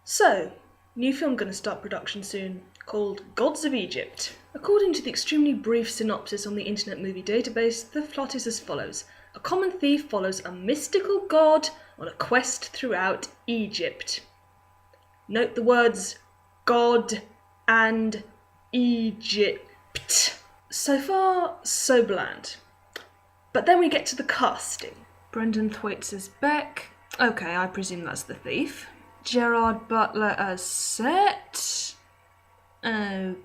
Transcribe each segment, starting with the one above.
So, new film gonna start production soon, called Gods of Egypt. According to the extremely brief synopsis on the Internet Movie Database, the plot is as follows. A common thief follows a mystical god on a quest throughout Egypt. Note the words God and Egypt. So far, so bland. But then we get to the casting. Brendan Thwaites as Beck. Okay, I presume that's the thief. Gerard Butler as Set. Okay.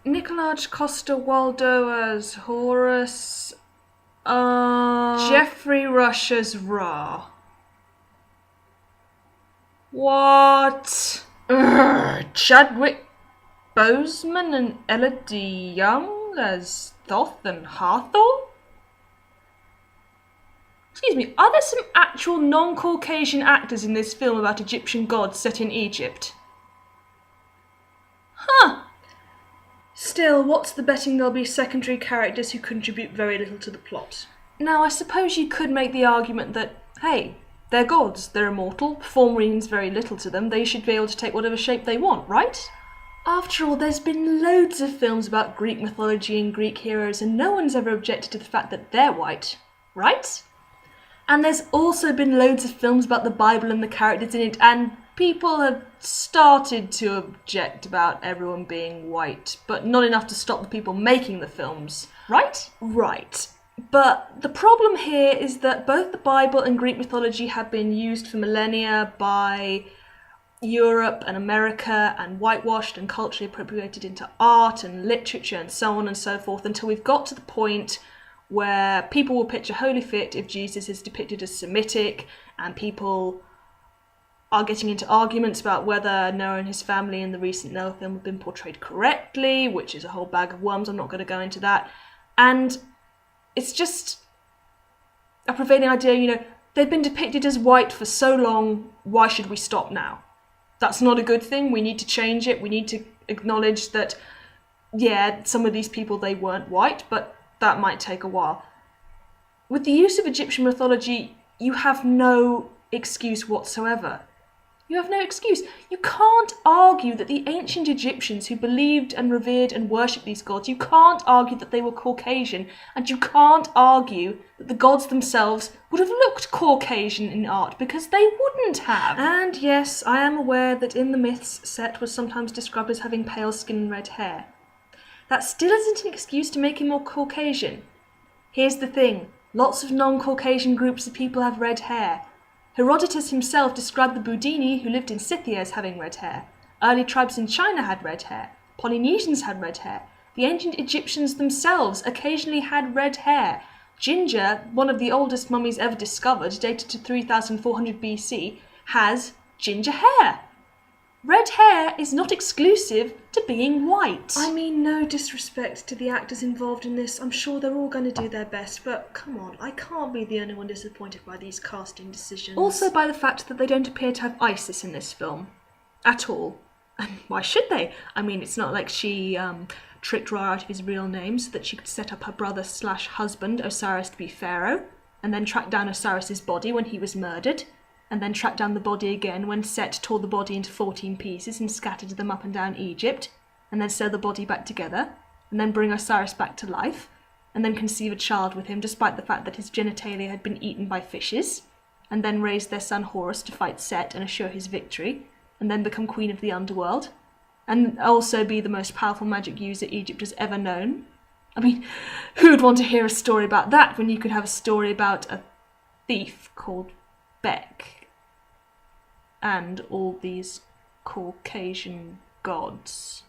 Nicolaj Coster-Waldau as Horus. Jeffrey Rush as Ra. What? Chadwick Boseman and Elodie Young as Thoth and Hathor? Excuse me, are there some actual non-Caucasian actors in this film about Egyptian gods set in Egypt? Huh. Still, what's the betting there'll be secondary characters who contribute very little to the plot? Now, I suppose you could make the argument that, hey, they're gods, they're immortal, form means very little to them, they should be able to take whatever shape they want, right? After all, there's been loads of films about Greek mythology and Greek heroes, and no one's ever objected to the fact that they're white, right? And there's also been loads of films about the Bible and the characters in it, and people have started to object about everyone being white, but not enough to stop the people making the films, right? Right. But the problem here is that both the Bible and Greek mythology have been used for millennia by Europe and America and whitewashed and culturally appropriated into art and literature and so on and so forth until we've got to the point where people will pitch a holy fit if Jesus is depicted as Semitic, and people are getting into arguments about whether Noah and his family in the recent Noah film have been portrayed correctly, which is a whole bag of worms. I'm not going to go into that. And it's just a prevailing idea, they've been depicted as white for so long, why should we stop now? That's not a good thing. We need to change it. We need to acknowledge that, yeah, some of these people, they weren't white, but that might take a while. With the use of Egyptian mythology, you have no excuse whatsoever. You have no excuse. You can't argue that the ancient Egyptians who believed and revered and worshipped these gods, you can't argue that they were Caucasian, and you can't argue that the gods themselves would have looked Caucasian in art, because they wouldn't have. And yes, I am aware that in the myths, Set was sometimes described as having pale skin and red hair. That still isn't an excuse to make him more Caucasian. Here's the thing. Lots of non-Caucasian groups of people have red hair. Herodotus himself described the Budini, who lived in Scythia, as having red hair. Early tribes in China had red hair. Polynesians had red hair. The ancient Egyptians themselves occasionally had red hair. Ginger, one of the oldest mummies ever discovered, dated to 3400 BC, has ginger hair. Red hair is not exclusive to being white. I mean, no disrespect to the actors involved in this. I'm sure they're all going to do their best, but come on, I can't be the only one disappointed by these casting decisions. Also by the fact that they don't appear to have Isis in this film. At all. And why should they? I mean, it's not like she tricked Ra out of his real name so that she could set up her brother/husband, Osiris, to be pharaoh, and then track down Osiris's body when he was murdered, and then track down the body again when Set tore the body into 14 pieces and scattered them up and down Egypt, and then sew the body back together, and then bring Osiris back to life, and then conceive a child with him despite the fact that his genitalia had been eaten by fishes, and then raise their son Horus to fight Set and assure his victory, and then become queen of the underworld, and also be the most powerful magic user Egypt has ever known. I mean, who would want to hear a story about that when you could have a story about a thief called Beck and all these Caucasian gods?